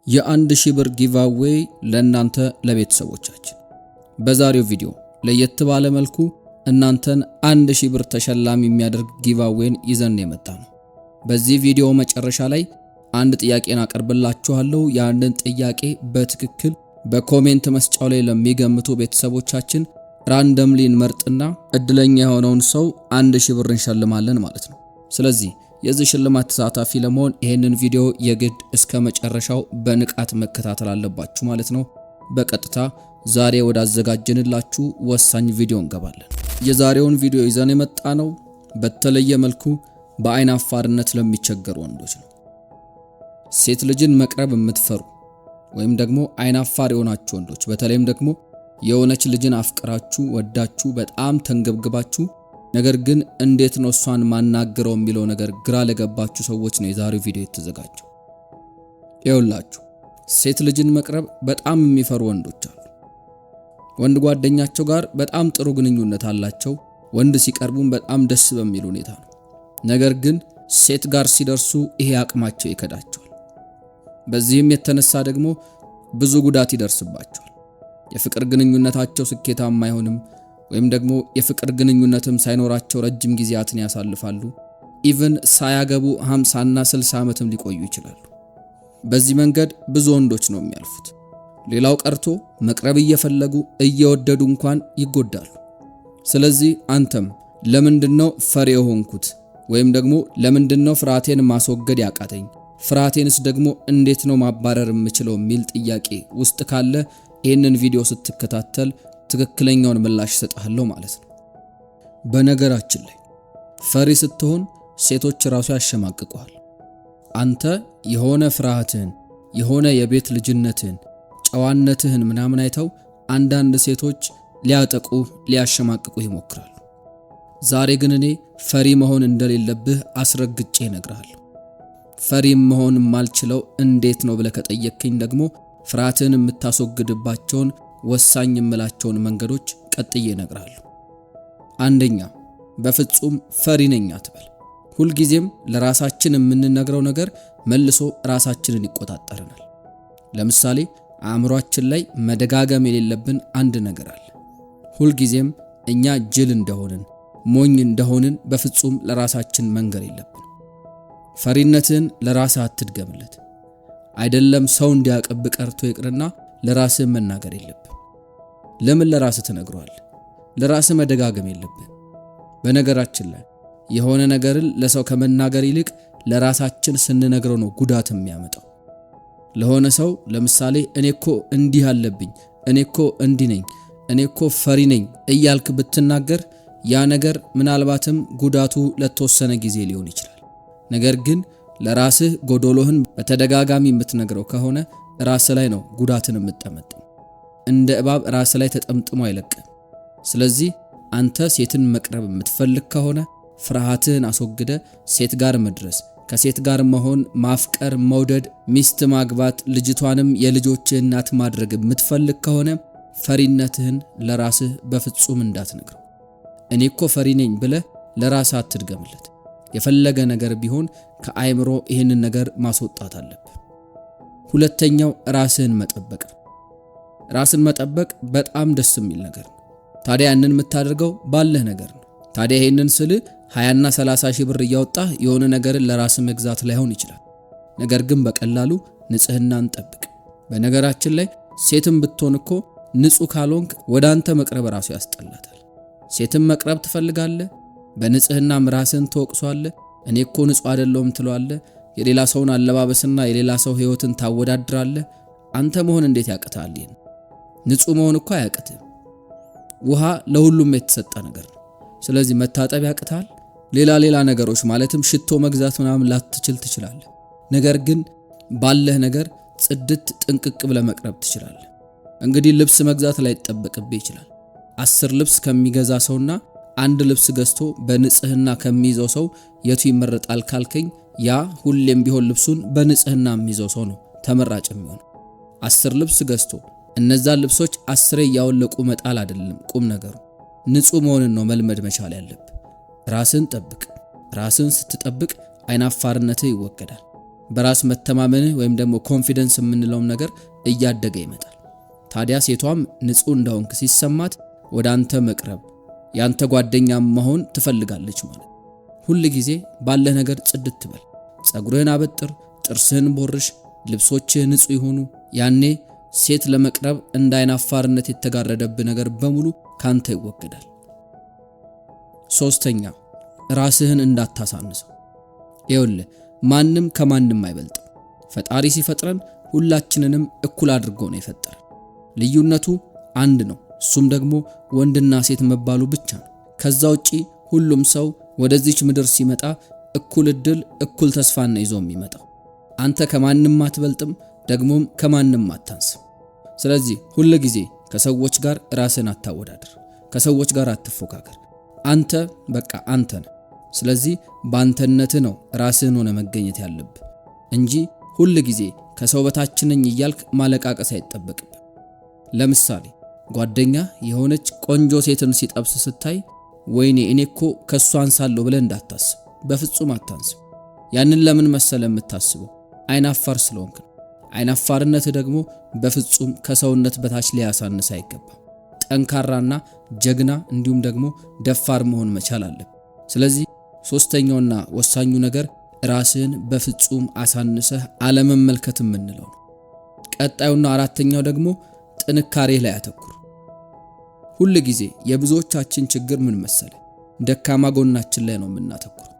የ1000 ብር ጊቫዌይ ለእናንተ ለቤተሰቦቻችን። በዛሬው ቪዲዮ ለየት ባለ መልኩ እናንተን 1000 ብር ተሸላሚ የሚያደርግ ጊቫዌይን ይዘን የመጣነው። በዚህ ቪዲዮ መጨረሻ ላይ አንድ ጥያቄን አቀርብላችኋለሁ። ያንን ጥያቄ በትክክል በኮሜንት መስጫው ላይ ለሚገምቱ ቤተሰቦቻችን ራንደምሊ እንመርጥና እድለኛ የሆነውን ሰው 1000 ብር እንሸልማለን ማለት ነው። ስለዚህ የዚህ ሽልማት ተሳታፊ ለመሆን ይሄንን ቪዲዮ የግድ እስከ መጨረሻው በንቃት መከታተል አለባችሁ ማለት ነው። በቀጥታ ዛሬ ወዳዘጋጀንላችሁ ወሳኝ ቪዲዮ እንገባለን። የዛሬውን ቪዲዮ ይዘን የመጣነው በተለየ መልኩ በአይን አፋርነት ለሚቸገሩ ወንዶች ነው። ሴት ልጅን መቅረብ የምትፈሩ ወይም ደግሞ አይን አፋር የሆናችሁ ወንዶች፣ በተለይም ደግሞ የሆነች ልጅን አፍቅራችሁ ወዳችሁ በጣም ተንገብግባችሁ ነገር ግን እንዴት ነው እሷን ማናገረው የሚለው ነገር ግራ ለገባችሁ ሰዎች ነው የዛሬው ቪዲዮ የተዘጋጀው። ይኸውላችሁ ሴት ልጅን መቅረብ በጣም የሚፈሩ ወንዶች አሉ። ወንድ ጓደኛቸው ጋር በጣም ጥሩ ግንኙነት አላቸው። ወንድ ሲቀርቡም በጣም ደስ በሚል ሁኔታ ነው። ነገር ግን ሴት ጋር ሲደርሱ ይሄ አቅማቸው ይከዳቸዋል። በዚህም የተነሳ ደግሞ ብዙ ጉዳት ይደርስባቸዋል። የፍቅር ግንኙነታቸው ስኬታማ አይሆንም፣ ወይም ደግሞ የፍቅር ግንኙነትም ሳይኖራቸው ረጅም ጊዜያትን ያሳልፋሉ። ኢቭን ሳያገቡ 50 እና 60 ዓመትም ሊቆዩ ይችላሉ። በዚህ መንገድ ብዙ ወንዶች ነው የሚያልፉት። ሌላው ቀርቶ መቅረብ እየፈለጉ እየወደዱ እንኳን ይጎዳሉ። ስለዚህ አንተም ለምንድነው ፈሪ የሆንኩት ወይም ደግሞ ለምንድነው ፍርሃቴን ማስወገድ ያቃተኝ፣ ፍርሃቴንስ ደግሞ እንዴት ነው ማባረር የምችለው የሚል ጥያቄ ውስጥ ካለ ይህንን ቪዲዮ ስትከታተል ትክክለኛውን ምላሽ ሰጣለሁ ማለት ነው። በነገራችን ላይ ፈሪ ስትሆን ሴቶች ራሱ ያሸማቅቁሃል። አንተ የሆነ ፍርሃትህን፣ የሆነ የቤት ልጅነትህን፣ ጨዋነትህን ምናምን አይተው አንዳንድ ሴቶች ሊያጠቁ ሊያሸማቅቁ ይሞክራሉ። ዛሬ ግን እኔ ፈሪ መሆን እንደሌለብህ አስረግጬ እነግርሃለሁ። ፈሪ መሆን ማልችለው እንዴት ነው ብለህ ከጠየቅከኝ ደግሞ ፍርሃትህን የምታስወግድባቸውን ወሳኝ የምላቸውን መንገዶች ቀጥዬ እነግርሃለሁ። አንደኛ፣ በፍጹም ፈሪ ነኝ አትበል። ሁልጊዜም ለራሳችን የምንነግረው ነገር መልሶ ራሳችንን ይቆጣጠረናል። ለምሳሌ አእምሯችን ላይ መደጋገም የሌለብን አንድ ነገር አለ። ሁልጊዜም እኛ ጅል እንደሆንን ሞኝ እንደሆንን በፍጹም ለራሳችን መንገር የለብን። ፈሪነትን ለራስህ አትድገምለት። አይደለም ሰው እንዲያቀብ ቀርቶ ይቅርና ለራስህ መናገር የለብን። ለምን ለራስህ ትነግረዋለህ? ለራስህ መደጋገም የለብን። በነገራችን ላይ የሆነ ነገርን ለሰው ከመናገር ይልቅ ለራሳችን ስንነግረው ነው ጉዳት የሚያመጣው። ለሆነ ሰው ለምሳሌ እኔኮ እንዲህ አለብኝ፣ እኔኮ እንዲህ ነኝ፣ እኔኮ ፈሪ ነኝ እያልክ ብትናገር ያ ነገር ምናልባትም ጉዳቱ ለተወሰነ ጊዜ ሊሆን ይችላል። ነገር ግን ለራስህ ጎዶሎህን በተደጋጋሚ የምትነግረው ከሆነ ራስህ ላይ ነው ጉዳትን የምትጠመጥም። እንደ እባብ ራስህ ላይ ተጠምጥሞ አይለቅም። ስለዚህ አንተ ሴትን መቅረብ የምትፈልግ ከሆነ ፍርሃትህን አስወግደ ሴት ጋር መድረስ፣ ከሴት ጋር መሆን፣ ማፍቀር፣ መውደድ፣ ሚስት ማግባት፣ ልጅቷንም የልጆችህ እናት ማድረግ የምትፈልግ ከሆነ ፈሪነትህን ለራስህ በፍጹም እንዳትነግረው። እኔኮ ፈሪ ነኝ ብለህ ለራስህ አትድገምለት። የፈለገ ነገር ቢሆን ከአይምሮ ይህንን ነገር ማስወጣት አለብህ። ሁለተኛው ራስህን መጠበቅ ነው። ራስን መጠበቅ በጣም ደስ የሚል ነገር ነው። ታዲያ ያንን የምታደርገው ባለህ ነገር ነው። ታዲያ ይሄንን ስል 20 እና 30 ሺህ ብር እያወጣህ የሆነ ነገርን ለራስህ መግዛት ላይሆን ይችላል። ነገር ግን በቀላሉ ንጽህናን ጠብቅ። በነገራችን ላይ ሴትም ብትሆን እኮ ንጹህ ካልሆንክ ወደ አንተ መቅረብ ራሱ ያስጠላታል። ሴትም መቅረብ ትፈልጋለህ፣ በንጽህናም ራስህን ትወቅሷለህ። እኔ እኮ ንጹህ አይደለሁም ትለዋለህ። የሌላ ሰውን አለባበስና የሌላ ሰው ህይወትን ታወዳድራለህ። አንተ መሆን እንዴት ያቅታል? ይሄን ንጹህ መሆን እኮ አያቅትም። ውሃ ለሁሉም የተሰጠ ነገር ነው። ስለዚህ መታጠብ ያቅታል። ሌላ ነገሮች ማለትም ሽቶ መግዛት ምናምን ላትችል ትችላለህ። ነገር ግን ባለህ ነገር ጽድት ጥንቅቅ ብለህ መቅረብ ትችላለህ። እንግዲህ ልብስ መግዛት ላይ ተጠበቅብህ ይችላል። 10 ልብስ ከሚገዛ ሰውና አንድ ልብስ ገዝቶ በንጽህና ከሚይዘው ሰው የቱ ይመረጣል ካልከኝ ያ ሁሌም ቢሆን ልብሱን በንጽህና የሚይዘው ሰው ነው ተመራጭ የሚሆነው። 10 ልብስ ገዝቶ እነዛ ልብሶች 10 ያወለቁ መጣል አይደለም ቁም ነገሩ። ንጹህ መሆንን ነው መልመድ መቻል ያለብህ። ራስን ጠብቅ። ራስን ስትጠብቅ አይናፋርነትህ ይወገዳል። በራስ መተማመንህ ወይም ደግሞ ኮንፊደንስ የምንለውም ነገር እያደገ ይመጣል። ታዲያ ሴቷም ንጹህ እንደሆንክ ሲሰማት ወደ አንተ መቅረብ ያንተ ጓደኛ መሆን ትፈልጋለች ማለት። ሁል ጊዜ ባለ ነገር ጽድት ትበል። ጸጉርህን አበጥር፣ ጥርስህን ቦርሽ፣ ልብሶችህ ንጹህ ይሁኑ። ያኔ ሴት ለመቅረብ እንደ አይናፋርነት የተጋረደብህ ነገር በሙሉ ካንተ ይወገዳል። ሶስተኛ ራስህን እንዳታሳንሰው። ይኸውልህ ማንም ከማንም አይበልጥም። ፈጣሪ ሲፈጥረን ሁላችንንም እኩል አድርጎ ነው የፈጠረን። ልዩነቱ አንድ ነው፣ እሱም ደግሞ ወንድና ሴት መባሉ ብቻ ነው። ከዛ ውጪ ሁሉም ሰው ወደዚች ምድር ሲመጣ እኩል እድል፣ እኩል ተስፋን ነው ይዞ የሚመጣው። አንተ ከማንም አትበልጥም፣ ደግሞም ከማንም አታንስም። ስለዚህ ሁል ጊዜ ከሰዎች ጋር ራስን አታወዳድር፣ ከሰዎች ጋር አትፎካከር። አንተ በቃ አንተ ነህ። ስለዚህ በአንተነትህ ነው ራስህን ሆነ መገኘት ያለብህ እንጂ ሁል ጊዜ ከሰው በታች ነኝ እያልክ ማለቃቀስ አይጠበቅብህ። ለምሳሌ ጓደኛ የሆነች ቆንጆ ሴትን ሲጠብስ ስታይ ወይኔ እኔ እኮ ከሷ አንሳለሁ ብለህ እንዳታስብ፣ በፍጹም አታንስም። ያንን ለምን መሰለ የምታስበው? አይናፋር ስለሆንክ ነው። አይናፋርነት ደግሞ በፍጹም ከሰውነት በታች ሊያሳንስ አይገባም። ጠንካራና ጀግና እንዲሁም ደግሞ ደፋር መሆን መቻል አለብህ። ስለዚህ ሶስተኛውና ወሳኙ ነገር ራስህን በፍጹም አሳንሰህ አለመመልከት የምንለው ነው። ቀጣዩና አራተኛው ደግሞ ጥንካሬ ላይ አተኩር። ሁል ጊዜ የብዙዎቻችን ችግር ምን መሰለ? ደካማ ጎናችን ላይ ነው የምናተኩረው።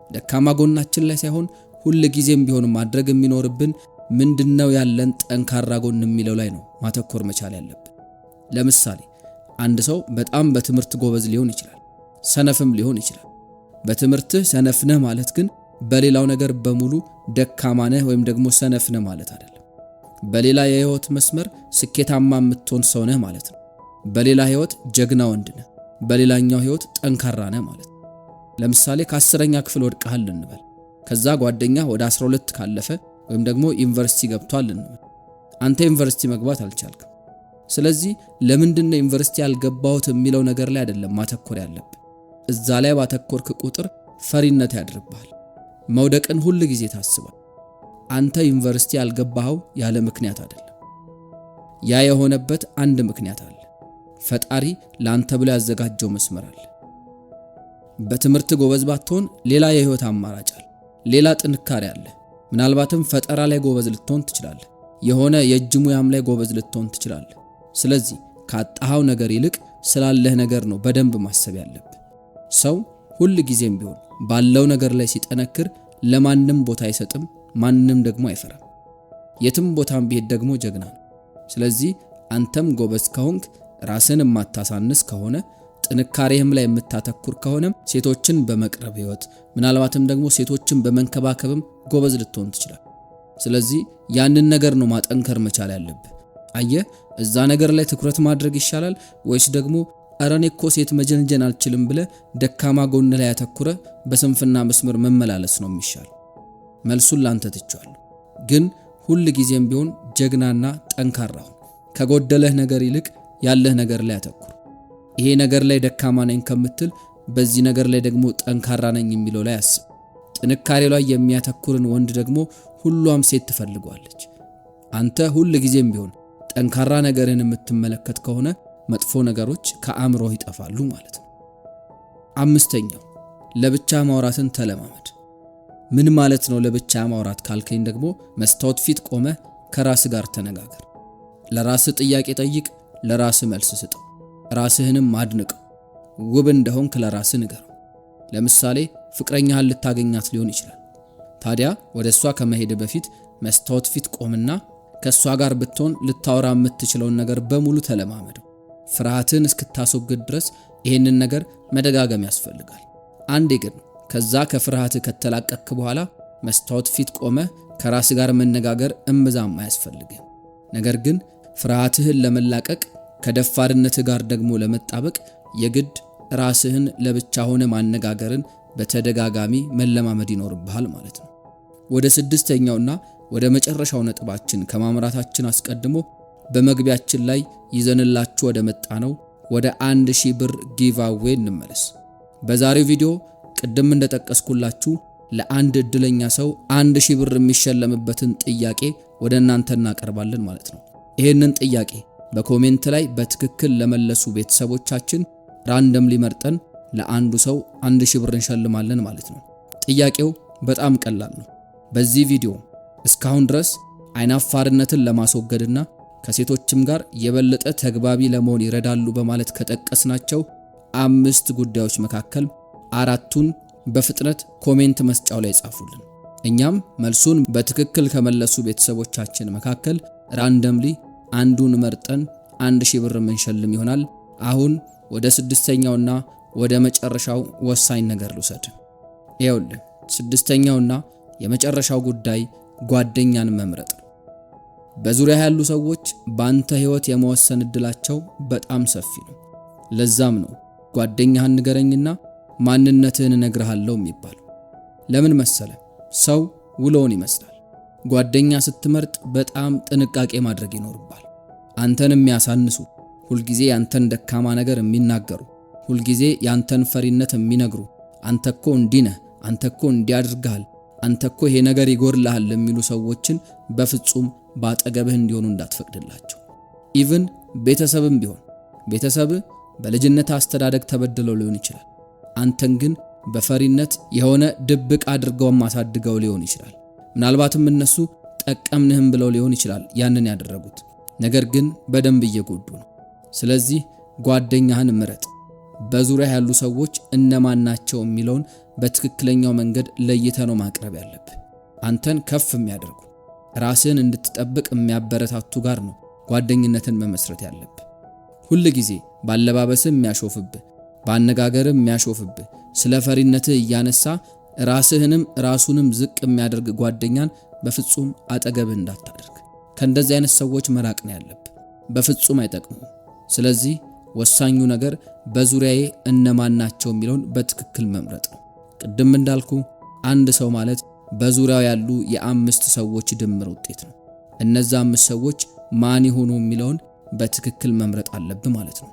ደካማ ጎናችን ላይ ሳይሆን ሁል ጊዜም ቢሆን ማድረግ የሚኖርብን ምንድነው ያለን ጠንካራ ጎን የሚለው ላይ ነው ማተኮር መቻል ያለብን። ለምሳሌ አንድ ሰው በጣም በትምህርት ጎበዝ ሊሆን ይችላል፣ ሰነፍም ሊሆን ይችላል። በትምህርትህ ሰነፍ ነህ ማለት ግን በሌላው ነገር በሙሉ ደካማ ነህ ወይም ደግሞ ሰነፍ ነህ ማለት አይደለም። በሌላ የህይወት መስመር ስኬታማ የምትሆን ሰው ነህ ማለት ነው። በሌላ ህይወት ጀግና ወንድ ነህ፣ በሌላኛው ህይወት ጠንካራ ነህ ማለት ነው። ለምሳሌ ከ10ኛ ክፍል ወድቀሃል እንበል። ከዛ ጓደኛ ወደ 12 ካለፈ ወይም ደግሞ ዩኒቨርሲቲ ገብቷል እንበል። አንተ ዩኒቨርሲቲ መግባት አልቻልክም። ስለዚህ ለምንድነው ዩኒቨርሲቲ ያልገባሁት የሚለው ነገር ላይ አይደለም ማተኮር ያለብህ። እዛ ላይ ባተኮርክ ቁጥር ፈሪነት ያድርብሃል። መውደቅን ሁሉ ጊዜ ታስባል። አንተ ዩኒቨርሲቲ ያልገባኸው ያለ ምክንያት አይደለም። ያ የሆነበት አንድ ምክንያት አለ። ፈጣሪ ላንተ ብሎ ያዘጋጀው መስመር አለ። በትምህርት ጎበዝ ባትሆን ሌላ የህይወት አማራጭ አለ፣ ሌላ ጥንካሬ አለ። ምናልባትም ፈጠራ ላይ ጎበዝ ልትሆን ትችላለህ። የሆነ የእጅ ሙያም ላይ ጎበዝ ልትሆን ትችላለህ። ስለዚህ ካጣኸው ነገር ይልቅ ስላለህ ነገር ነው በደንብ ማሰብ ያለብህ። ሰው ሁል ጊዜም ቢሆን ባለው ነገር ላይ ሲጠነክር ለማንም ቦታ አይሰጥም፣ ማንንም ደግሞ አይፈራም። የትም ቦታም ቢሄድ ደግሞ ጀግና ነው። ስለዚህ አንተም ጎበዝ ከሆንክ፣ ራስን የማታሳንስ ከሆነ፣ ጥንካሬህም ላይ የምታተኩር ከሆነ ሴቶችን በመቅረብ ህይወት ምናልባትም ደግሞ ሴቶችን በመንከባከብም ጎበዝ ልትሆን ትችላለህ። ስለዚህ ያንን ነገር ነው ማጠንከር መቻል ያለብህ። አየህ፣ እዛ ነገር ላይ ትኩረት ማድረግ ይሻላል ወይስ ደግሞ አረኔ እኮ ሴት መጀንጀን አልችልም ብለ ደካማ ጎን ላይ ያተኩረ በስንፍና መስመር መመላለስ ነው የሚሻል? መልሱን ላንተ ትቻለሁ። ግን ሁል ጊዜም ቢሆን ጀግናና ጠንካራ ሁን። ከጎደለህ ነገር ይልቅ ያለህ ነገር ላይ አተኩር። ይሄ ነገር ላይ ደካማ ነኝ ከምትል በዚህ ነገር ላይ ደግሞ ጠንካራ ነኝ የሚለው ላይ አስብ። ጥንካሬ ላይ የሚያተኩርን ወንድ ደግሞ ሁሏም ሴት ትፈልጓለች። አንተ ሁል ጊዜም ቢሆን ጠንካራ ነገርን የምትመለከት ከሆነ መጥፎ ነገሮች ከአእምሮህ ይጠፋሉ ማለት ነው። አምስተኛው ለብቻ ማውራትን ተለማመድ። ምን ማለት ነው ለብቻ ማውራት ካልከኝ ደግሞ መስታወት ፊት ቆመ ከራስ ጋር ተነጋገር። ለራስ ጥያቄ ጠይቅ፣ ለራስ መልስ ስጥ። ራስህንም አድንቀው። ውብ እንደሆንክ ለራስ ንገረው። ለምሳሌ ፍቅረኛህን ልታገኛት ሊሆን ይችላል። ታዲያ ወደሷ ከመሄድ በፊት መስታወት ፊት ቆምና ከሷ ጋር ብትሆን ልታወራ የምትችለውን ነገር በሙሉ ተለማመደው። ፍርሃትን እስክታስወግድ ድረስ ይሄንን ነገር መደጋገም ያስፈልጋል። አንዴ ግን ከዛ ከፍርሃት ከተላቀቅክ በኋላ መስታወት ፊት ቆመ ከራስ ጋር መነጋገር እምብዛም አያስፈልግም። ነገር ግን ፍርሃትህን ለመላቀቅ ከደፋርነት ጋር ደግሞ ለመጣበቅ የግድ ራስህን ለብቻ ሆነ ማነጋገርን በተደጋጋሚ መለማመድ ይኖርብሃል ማለት ነው። ወደ ስድስተኛውና ወደ መጨረሻው ነጥባችን ከማምራታችን አስቀድሞ በመግቢያችን ላይ ይዘንላችሁ ወደ መጣነው ወደ 1000 ብር ጊቭአዌይ እንመለስ። በዛሬው ቪዲዮ ቅድም እንደጠቀስኩላችሁ ለአንድ እድለኛ ሰው 1000 ብር የሚሸለምበትን ጥያቄ ወደ እናንተ እናቀርባለን ማለት ነው። ይሄንን ጥያቄ በኮሜንት ላይ በትክክል ለመለሱ ቤተሰቦቻችን ራንደምሊ መርጠን ለአንዱ ሰው 1000 ብር እንሸልማለን ማለት ነው። ጥያቄው በጣም ቀላል ነው። በዚህ ቪዲዮ እስካሁን ድረስ አይናፋርነትን ለማስወገድና ከሴቶችም ጋር የበለጠ ተግባቢ ለመሆን ይረዳሉ በማለት ከጠቀስናቸው 5 ጉዳዮች መካከል 4ቱን በፍጥነት ኮሜንት መስጫው ላይ ጻፉልን። እኛም መልሱን በትክክል ከመለሱ ቤተሰቦቻችን መካከል ራንደምሊ አንዱን መርጠን 1000 ብር እንሸልም ይሆናል። አሁን ወደ 6ኛውና ወደ መጨረሻው ወሳኝ ነገር ልውሰድ። ይኸውልህ 6ኛውና የመጨረሻው ጉዳይ ጓደኛን መምረጥ ነው። በዙሪያ ያሉ ሰዎች ባንተ ህይወት የመወሰን እድላቸው በጣም ሰፊ ነው። ለዛም ነው ጓደኛህን ንገረኝና ማንነትህን እነግርሃለሁ የሚባለው። ለምን መሰለ? ሰው ውሎውን ይመስላል። ጓደኛ ስትመርጥ በጣም ጥንቃቄ ማድረግ ይኖርባል። አንተን የሚያሳንሱ፣ ሁልጊዜ ያንተን ደካማ ነገር የሚናገሩ፣ ሁልጊዜ ያንተን ፈሪነት የሚነግሩ፣ አንተኮ እንዲህ ነህ፣ አንተኮ እንዲያድርጋል፣ አንተኮ ይሄ ነገር ይጎርልሃል የሚሉ ሰዎችን በፍጹም ባጠገብህ እንዲሆኑ እንዳትፈቅድላቸው። ኢቭን ቤተሰብም ቢሆን ቤተሰብህ በልጅነት አስተዳደግ ተበድለው ሊሆን ይችላል። አንተን ግን በፈሪነት የሆነ ድብቅ አድርገው ማሳድገው ሊሆን ይችላል። ምናልባትም እነሱ ጠቀምንህም ብለው ሊሆን ይችላል ያንን ያደረጉት፣ ነገር ግን በደንብ እየጎዱ ነው። ስለዚህ ጓደኛህን ምረጥ። በዙሪያ ያሉ ሰዎች እነማን ናቸው የሚለውን በትክክለኛው መንገድ ለይተህ ነው ማቅረብ ያለብህ። አንተን ከፍ የሚያደርጉ ራስህን እንድትጠብቅ የሚያበረታቱ ጋር ነው ጓደኝነትን መመስረት ያለብህ። ሁል ጊዜ ባለባበስህ የሚያሾፍብህ፣ ባነጋገርህ የሚያሾፍብህ፣ ስለ ፈሪነትህ እያነሳ ራስህንም ራሱንም ዝቅ የሚያደርግ ጓደኛን በፍጹም አጠገብህ እንዳታደርግ። ከእንደዚህ አይነት ሰዎች መራቅ ነው ያለብህ። በፍጹም አይጠቅሙም። ስለዚህ ወሳኙ ነገር በዙሪያዬ እነማን ናቸው የሚለውን በትክክል መምረጥ ነው። ቅድም እንዳልኩ አንድ ሰው ማለት በዙሪያው ያሉ የ5 ሰዎች ድምር ውጤት ነው። እነዛ 5 ሰዎች ማን ይሆኑ የሚለውን በትክክል መምረጥ አለብህ ማለት ነው።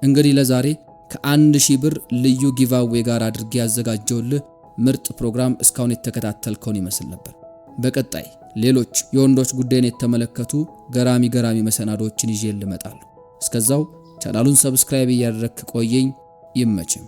እንግዲህ ለዛሬ ከ1000 ብር ልዩ ጊቫዌ ጋር አድርጌ ያዘጋጀውልህ ምርጥ ፕሮግራም እስካሁን የተከታተልከውን ይመስል ነበር። በቀጣይ ሌሎች የወንዶች ጉዳይን የተመለከቱ ገራሚ መሰናዶዎችን ይዤ ልመጣለሁ። እስከዛው ቻናሉን ሰብስክራይብ እያደረግክ ቆየኝ። ይመችም።